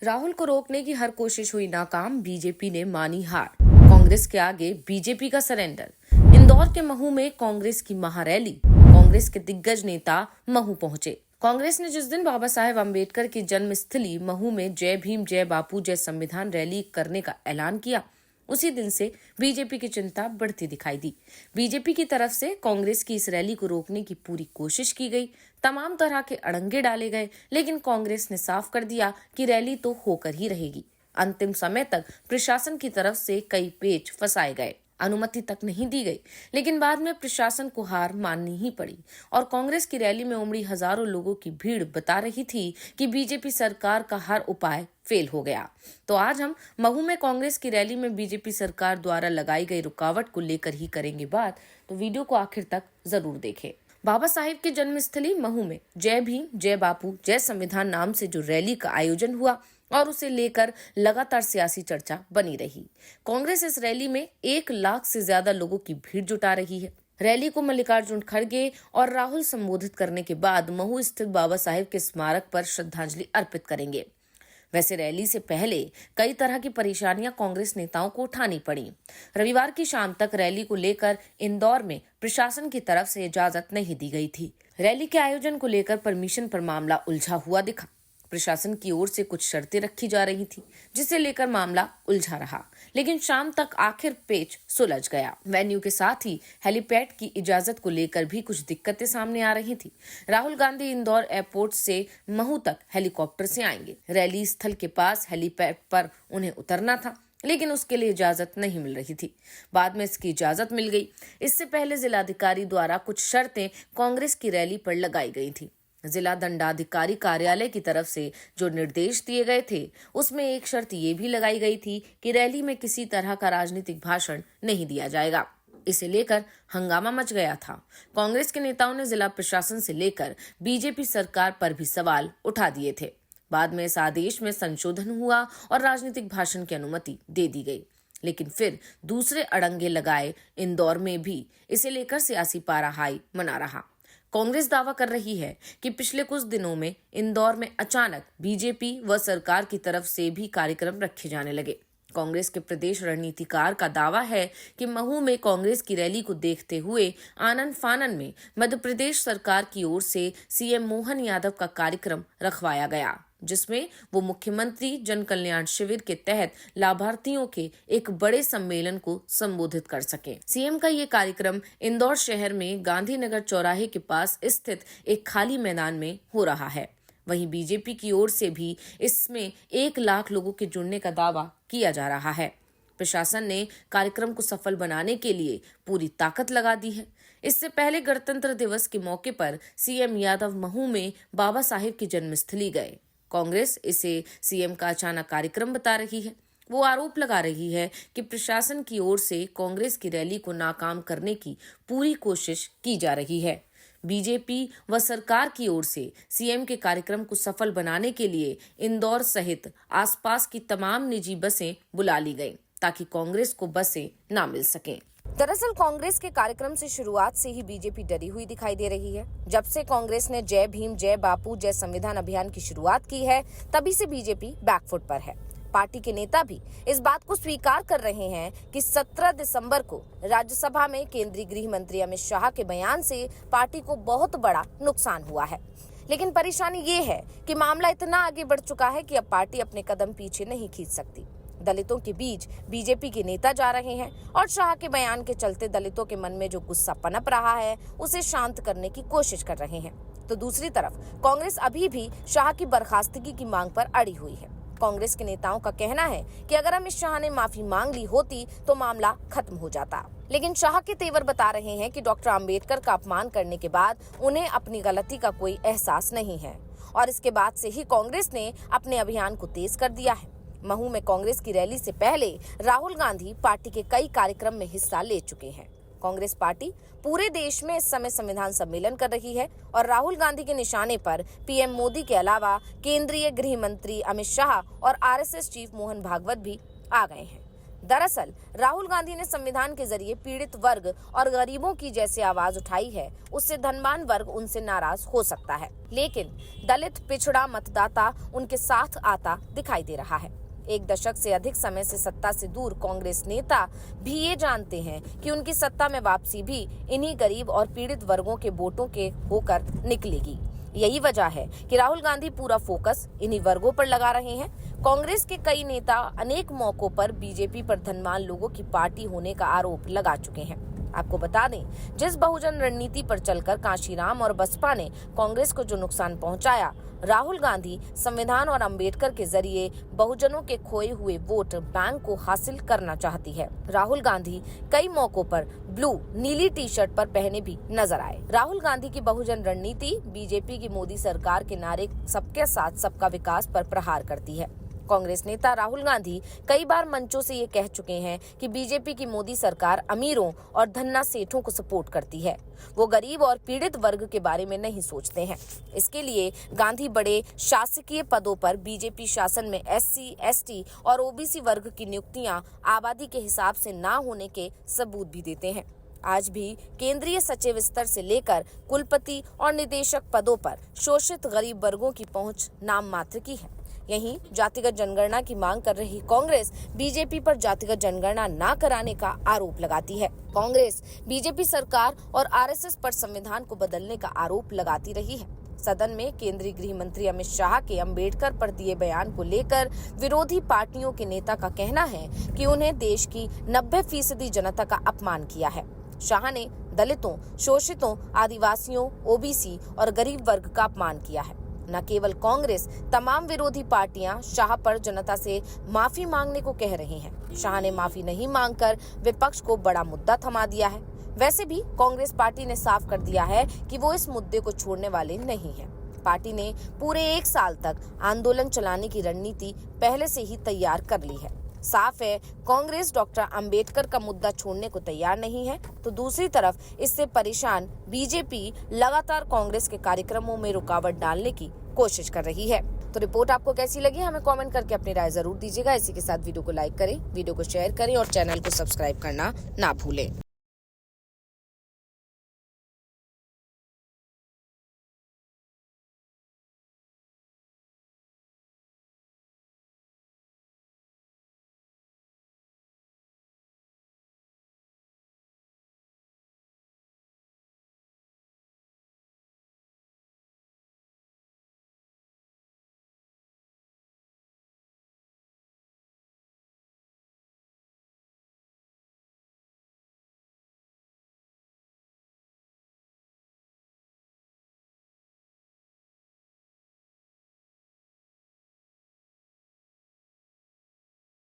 राहुल को रोकने की हर कोशिश हुई नाकाम, बीजेपी ने मानी हार। कांग्रेस के आगे बीजेपी का सरेंडर। इंदौर के महू में कांग्रेस की महारैली। कांग्रेस के दिग्गज नेता महू पहुंचे। कांग्रेस ने जिस दिन बाबा साहेब अम्बेडकर की जन्मस्थली महू में जय भीम जय बापू जय संविधान रैली करने का ऐलान किया, उसी दिन से बीजेपी की चिंता बढ़ती दिखाई दी। बीजेपी की तरफ से कांग्रेस की इस रैली को रोकने की पूरी कोशिश की गई, तमाम तरह के अड़ंगे डाले गए, लेकिन कांग्रेस ने साफ कर दिया कि रैली तो होकर ही रहेगी। अंतिम समय तक प्रशासन की तरफ से कई पेच फंसाए गए, अनुमति तक नहीं दी गई, लेकिन बाद में प्रशासन को हार माननी ही पड़ी और कांग्रेस की रैली में उमड़ी हजारों लोगों की भीड़ बता रही थी कि बीजेपी सरकार का हर उपाय फेल हो गया। तो आज हम महू में कांग्रेस की रैली में बीजेपी सरकार द्वारा लगाई गई रुकावट को लेकर ही करेंगे बात, तो वीडियो को आखिर तक जरूर देखें। बाबा साहेब की जन्मस्थली महू में जय भीम जय बापू जय संविधान नाम से जो रैली का आयोजन हुआ और उसे लेकर लगातार सियासी चर्चा बनी रही। कांग्रेस इस रैली में 1 लाख से ज्यादा लोगों की भीड़ जुटा रही है। रैली को मल्लिकार्जुन खड़गे और राहुल संबोधित करने के बाद महू स्थित बाबा साहेब के स्मारक पर श्रद्धांजलि अर्पित करेंगे। वैसे रैली से पहले कई तरह की परेशानियां कांग्रेस नेताओं को उठानी पड़ी। रविवार की शाम तक रैली को लेकर इंदौर में प्रशासन की तरफ से इजाजत नहीं दी गई थी। रैली के आयोजन को लेकर परमिशन पर मामला उलझा हुआ दिखा। प्रशासन की ओर से कुछ शर्तें रखी जा रही थी, जिसे लेकर मामला उलझा रहा, लेकिन शाम तक आखिर पेच सुलझ गया। वेन्यू के साथ ही हेलीपैड की इजाजत को लेकर भी कुछ दिक्कतें सामने आ रही थी। राहुल गांधी इंदौर एयरपोर्ट से महू तक हेलीकॉप्टर से आएंगे। रैली स्थल के पास हेलीपैड पर उन्हें उतरना था, लेकिन उसके लिए इजाजत नहीं मिल रही थी। बाद में इसकी इजाजत मिल गई। इससे पहले जिलाधिकारी द्वारा कुछ शर्तें कांग्रेस की रैली पर लगाई गई थी। जिला दंडाधिकारी कार्यालय की तरफ से जो निर्देश दिए गए थे, उसमें एक शर्त ये भी लगाई गई थी कि रैली में किसी तरह का राजनीतिक भाषण नहीं दिया जाएगा। इसे लेकर हंगामा मच गया था। कांग्रेस के नेताओं ने जिला प्रशासन से लेकर बीजेपी सरकार पर भी सवाल उठा दिए थे। बाद में इस आदेश में संशोधन हुआ और राजनीतिक भाषण की अनुमति दे दी गई, लेकिन फिर दूसरे अड़ंगे लगाए इंदौर में भी इसे लेकर सियासी पारा हाई बना रहा। कांग्रेस दावा कर रही है कि पिछले कुछ दिनों में इंदौर में अचानक बीजेपी व सरकार की तरफ से भी कार्यक्रम रखे जाने लगे। कांग्रेस के प्रदेश रणनीतिकार का दावा है कि महू में कांग्रेस की रैली को देखते हुए आनन फानन में मध्य प्रदेश सरकार की ओर से सीएम मोहन यादव का कार्यक्रम रखवाया गया, जिसमें वो मुख्यमंत्री जन कल्याण शिविर के तहत लाभार्थियों के एक बड़े सम्मेलन को संबोधित कर सके। सीएम का ये कार्यक्रम इंदौर शहर में गांधीनगर चौराहे के पास स्थित एक खाली मैदान में हो रहा है। वहीं बीजेपी की ओर से भी इसमें 1 लाख लोगों के जुड़ने का दावा किया जा रहा है। प्रशासन ने कार्यक्रम को सफल बनाने के लिए पूरी ताकत लगा दी है। इससे पहले गणतंत्र दिवस के मौके पर सीएम यादव महू में बाबा साहेब की जन्मस्थली गए। कांग्रेस इसे सीएम का अचानक कार्यक्रम बता रही है। वो आरोप लगा रही है कि प्रशासन की ओर से कांग्रेस की रैली को नाकाम करने की पूरी कोशिश की जा रही है। बीजेपी व सरकार की ओर से सीएम के कार्यक्रम को सफल बनाने के लिए इंदौर सहित आसपास की तमाम निजी बसें बुला ली गईं, ताकि कांग्रेस को बसें ना मिल सकें। दरअसल कांग्रेस के कार्यक्रम से शुरुआत से ही बीजेपी डरी हुई दिखाई दे रही है। जब से कांग्रेस ने जय भीम जय बापू जय संविधान अभियान की शुरुआत की है, तभी से बीजेपी बैकफुट पर है। पार्टी के नेता भी इस बात को स्वीकार कर रहे हैं कि 17 दिसंबर को राज्यसभा में केंद्रीय गृह मंत्री अमित शाह के बयान से पार्टी को बहुत बड़ा नुकसान हुआ है। लेकिन परेशानी ये है कि मामला इतना आगे बढ़ चुका है कि अब पार्टी अपने कदम पीछे नहीं खींच सकती। दलितों के बीच बीजेपी के नेता जा रहे हैं और शाह के बयान के चलते दलितों के मन में जो गुस्सा पनप रहा है, उसे शांत करने की कोशिश कर रहे हैं। तो दूसरी तरफ कांग्रेस अभी भी शाह की बर्खास्तगी की मांग पर अड़ी हुई है। कांग्रेस के नेताओं का कहना है कि अगर अमित शाह ने माफी मांग ली होती तो मामला खत्म हो जाता, लेकिन शाह के तेवर बता रहे हैं कि डॉक्टर अंबेडकर का अपमान करने के बाद उन्हें अपनी गलती का कोई एहसास नहीं है और इसके बाद से ही कांग्रेस ने अपने अभियान को तेज कर दिया है। महू में कांग्रेस की रैली से पहले राहुल गांधी पार्टी के कई कार्यक्रम में हिस्सा ले चुके हैं। कांग्रेस पार्टी पूरे देश में इस समय संविधान सम्मेलन कर रही है और राहुल गांधी के निशाने पर पीएम मोदी के अलावा केंद्रीय गृह मंत्री अमित शाह और आरएसएस चीफ मोहन भागवत भी आ गए हैं। दरअसल राहुल गांधी ने संविधान के जरिए पीड़ित वर्ग और गरीबों की जैसे आवाज उठाई है, उससे धनवान वर्ग उनसे नाराज हो सकता है, लेकिन दलित पिछड़ा मतदाता उनके साथ आता दिखाई दे रहा है। एक दशक से अधिक समय से सत्ता से दूर कांग्रेस नेता भी ये जानते हैं कि उनकी सत्ता में वापसी भी इन्हीं गरीब और पीड़ित वर्गों के वोटों के होकर निकलेगी। यही वजह है कि राहुल गांधी पूरा फोकस इन्हीं वर्गों पर लगा रहे हैं। कांग्रेस के कई नेता अनेक मौकों पर बीजेपी पर धनवान लोगों की पार्टी होने का आरोप लगा चुके हैं। आपको बता दें, जिस बहुजन रणनीति पर चलकर कांशीराम और बसपा ने कांग्रेस को जो नुकसान पहुंचाया, राहुल गांधी संविधान और अंबेडकर के जरिए बहुजनों के खोए हुए वोट बैंक को हासिल करना चाहती है। राहुल गांधी कई मौकों पर ब्लू नीली टी शर्ट पर पहने भी नजर आए। राहुल गांधी की बहुजन रणनीति बीजेपी की मोदी सरकार के नारे सबके साथ सबका विकास पर प्रहार करती है। कांग्रेस नेता राहुल गांधी कई बार मंचों से ये कह चुके हैं कि बीजेपी की मोदी सरकार अमीरों और धन्ना सेठों को सपोर्ट करती है, वो गरीब और पीड़ित वर्ग के बारे में नहीं सोचते हैं। इसके लिए गांधी बड़े शासकीय पदों पर बीजेपी शासन में SC, ST और OBC वर्ग की नियुक्तियां आबादी के हिसाब से ना होने के सबूत भी देते हैं। आज भी केंद्रीय सचिव स्तर से लेकर कुलपति और निदेशक पदों पर शोषित गरीब वर्गों की पहुंच नाम मात्र की है। यहीं जातिगत जनगणना की मांग कर रही कांग्रेस बीजेपी पर जातिगत जनगणना न कराने का आरोप लगाती है। कांग्रेस बीजेपी सरकार और RSS पर संविधान को बदलने का आरोप लगाती रही है। सदन में केंद्रीय गृह मंत्री अमित शाह के अंबेडकर पर दिए बयान को लेकर विरोधी पार्टियों के नेता का कहना है कि उन्हें देश की 90% जनता का अपमान किया है। शाह ने दलितों, शोषितों, आदिवासियों, OBC और गरीब वर्ग का अपमान किया है। न केवल कांग्रेस, तमाम विरोधी पार्टियां शाह पर जनता से माफी मांगने को कह रही हैं। शाह ने माफी नहीं मांगकर विपक्ष को बड़ा मुद्दा थमा दिया है। वैसे भी कांग्रेस पार्टी ने साफ कर दिया है कि वो इस मुद्दे को छोड़ने वाले नहीं है। पार्टी ने पूरे 1 साल तक आंदोलन चलाने की रणनीति पहले से ही तैयार कर ली है। साफ है, कांग्रेस डॉक्टर अंबेडकर का मुद्दा छोड़ने को तैयार नहीं है, तो दूसरी तरफ इससे परेशान बीजेपी लगातार कांग्रेस के कार्यक्रमों में रुकावट डालने की कोशिश कर रही है। तो रिपोर्ट आपको कैसी लगी, हमें कमेंट करके अपनी राय जरूर दीजिएगा। इसी के साथ वीडियो को लाइक करें, वीडियो को शेयर करें और चैनल को सब्सक्राइब करना ना भूलें।